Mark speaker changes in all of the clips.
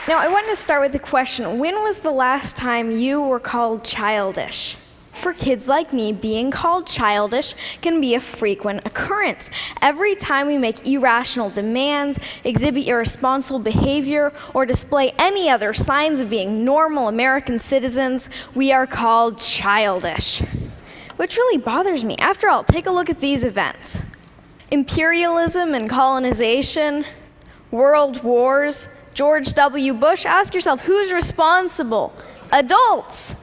Speaker 1: Now, I wanted to start with the question, when was the last time you were called childish? For kids like me, being called childish can be a frequent occurrence. Every time we make irrational demands, exhibit irresponsible behavior, or display any other signs of being normal American citizens, we are called childish. Which really bothers me. After all, take a look at these events. Imperialism and colonization, world wars, George W. Bush. Ask yourself, who's responsible? Adults.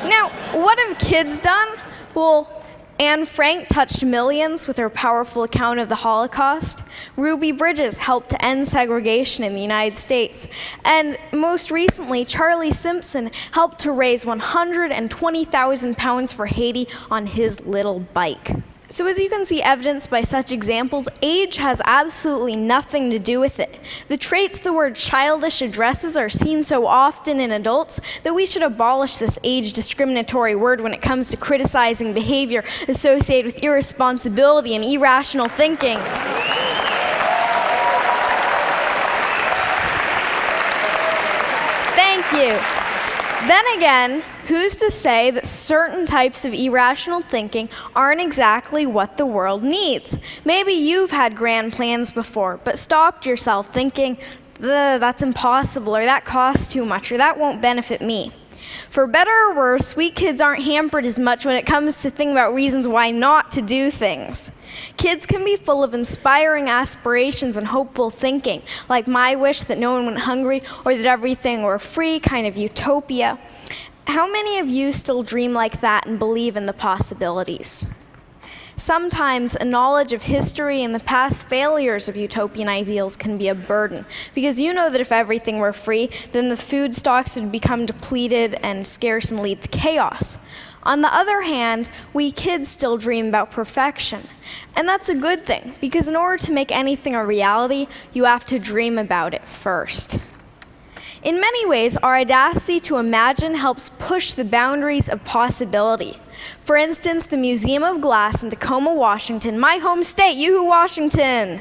Speaker 1: Now, what have kids done? Well, Anne Frank touched millions with her powerful account of the Holocaust. Ruby Bridges helped to end segregation in the United States. And most recently, Charlie Simpson helped to raise 120,000 pounds for Haiti on his little bike. So as you can see evidenced by such examples, age has absolutely nothing to do with it. The traits the word childish addresses are seen so often in adults that we should abolish this age discriminatory word when it comes to criticizing behavior associated with irresponsibility and irrational thinking. Thank you. Then again, who's to say that certain types of irrational thinking aren't exactly what the world needs? Maybe you've had grand plans before, but stopped yourself thinking, that's impossible, or that costs too much, or that won't benefit me. For better or worse, we kids aren't hampered as much when it comes to thinking about reasons why not to do things. Kids can be full of inspiring aspirations and hopeful thinking, like my wish that no one went hungry or that everything were free, kind of utopia. How many of you still dream like that and believe in the possibilities? Sometimes a knowledge of history and the past failures of utopian ideals can be a burden, because you know that if everything were free, then the food stocks would become depleted and scarce and lead to chaos. On the other hand, we kids still dream about perfection. And that's a good thing, because in order to make anything a reality, you have to dream about it first. In many ways, our audacity to imagine helps push the boundaries of possibility. For instance, the Museum of Glass in Tacoma, Washington, my home state, yoo-hoo, Washington,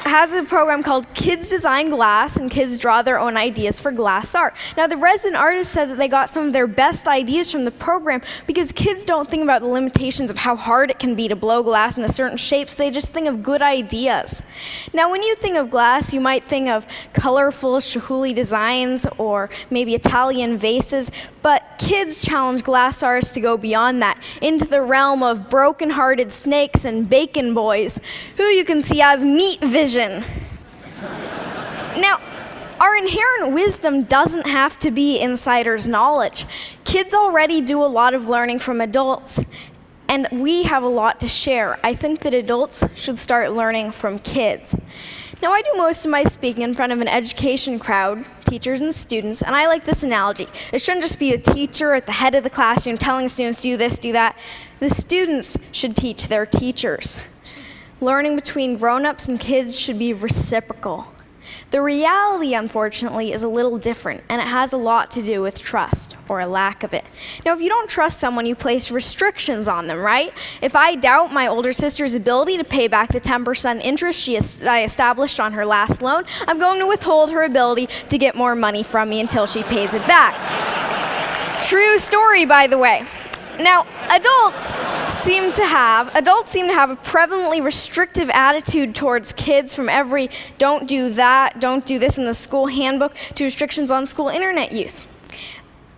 Speaker 1: has a program called Kids Design Glass, and kids draw their own ideas for glass art. Now, the resident artist said that they got some of their best ideas from the program because kids don't think about the limitations of how hard it can be to blow glass into certain shapes. They just think of good ideas. Now, when you think of glass, you might think of colorful Chihuly designs or maybe Italian vases, but kids challenge glass artists to go beyond that, into the realm of broken-hearted snakes and bacon boys, who you can see as meat vision. Now, our inherent wisdom doesn't have to be insider's knowledge. Kids already do a lot of learning from adults, and we have a lot to share. I think that adults should start learning from kids. Now, I do most of my speaking in front of an education crowd, teachers and students, and I like this analogy. It shouldn't just be a teacher at the head of the classroom telling students, do this, do that. The students should teach their teachers. Learning between grown-ups and kids should be reciprocal. The reality, unfortunately, is a little different, and it has a lot to do with trust, or a lack of it. Now, if you don't trust someone, you place restrictions on them, right? If I doubt my older sister's ability to pay back the 10% interest I established on her last loan, I'm going to withhold her ability to get more money from me until she pays it back. True story, by the way. Now, adults seem to have a prevalently restrictive attitude towards kids, from every don't do that, don't do this in the school handbook, to restrictions on school internet use.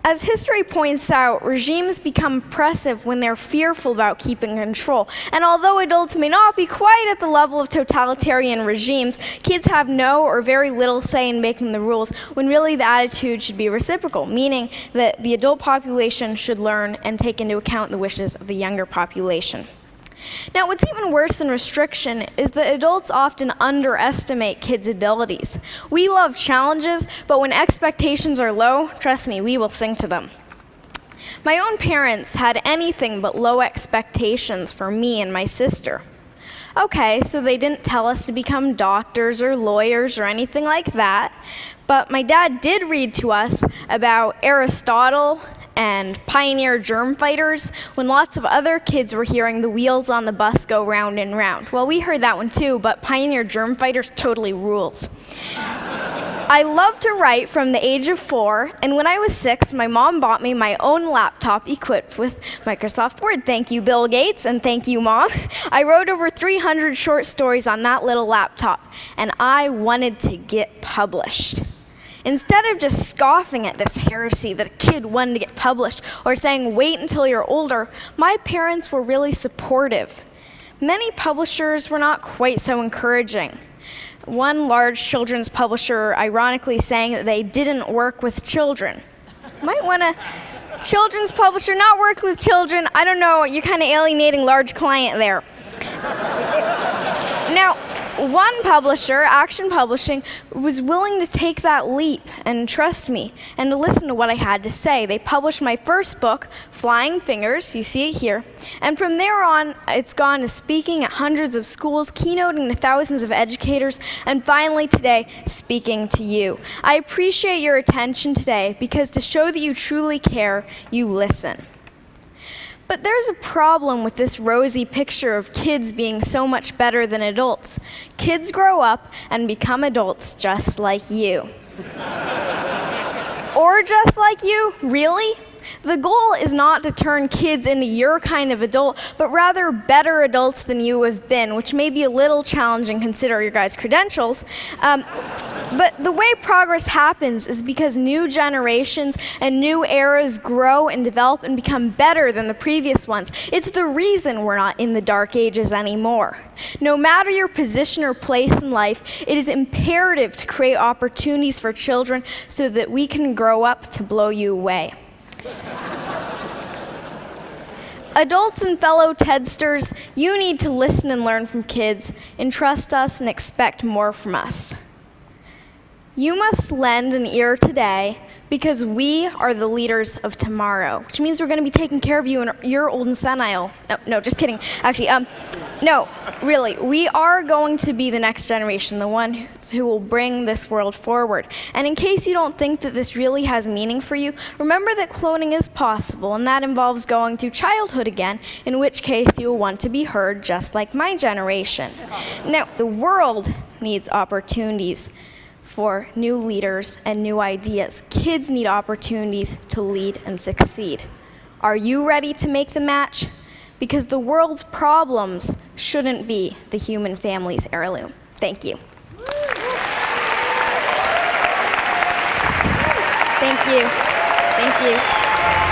Speaker 1: As history points out, regimes become oppressive when they're fearful about keeping control. And although adults may not be quite at the level of totalitarian regimes, kids have no or very little say in making the rules, when really the attitude should be reciprocal, meaning that the adult population should learn and take into account the wishes of the younger population. Now, what's even worse than restriction is that adults often underestimate kids' abilities. We love challenges, but when expectations are low, trust me, we will sing to them. My own parents had anything but low expectations for me and my sister. Okay, so they didn't tell us to become doctors or lawyers or anything like that. But my dad did read to us about Aristotle and pioneer germ fighters when lots of other kids were hearing the wheels on the bus go round and round. Well, we heard that one too, but pioneer germ fighters totally rules. I loved to write from the age of 4, and when I was 6, my mom bought me my own laptop equipped with Microsoft Word. Thank you, Bill Gates, and thank you, Mom. I wrote over 300 short stories on that little laptop, and I wanted to get published. Instead of just scoffing at this heresy that a kid wanted to get published or saying, wait until you're older, my parents were really supportive. Many publishers were not quite so encouraging. One large children's publisher ironically saying that they didn't work with children. Might want a children's publisher not work with children. I don't know, you're kind of alienating large client there. Now, one publisher, Action Publishing, was willing to take that leap and trust me and to listen to what I had to say. They published my first book, Flying Fingers, you see it here, and from there on, it's gone to speaking at hundreds of schools, keynoting to thousands of educators, and finally today, speaking to you. I appreciate your attention today because to show that you truly care, you listen. But there's a problem with this rosy picture of kids being so much better than adults. Kids grow up and become adults just like you. Or just like you? Really? The goal is not to turn kids into your kind of adult, but rather better adults than you have been, which may be a little challenging considering your guys' credentials. But the way progress happens is because new generations and new eras grow and develop and become better than the previous ones. It's the reason we're not in the dark ages anymore. No matter your position or place in life, it is imperative to create opportunities for children so that we can grow up to blow you away. Adults and fellow TEDsters, you need to listen and learn from kids, entrust us and expect more from us. You must lend an ear today because we are the leaders of tomorrow, which means we're going to be taking care of you in your old and senile. No, just kidding. Actually, no, really, we are going to be the next generation, the one who will bring this world forward. And in case you don't think that this really has meaning for you, remember that cloning is possible, and that involves going through childhood again, in which case you will want to be heard just like my generation. Now, the world needs opportunities for new leaders and new ideas. Kids need opportunities to lead and succeed. Are you ready to make the match? Because the world's problems shouldn't be the human family's heirloom. Thank you. Thank you. Thank you.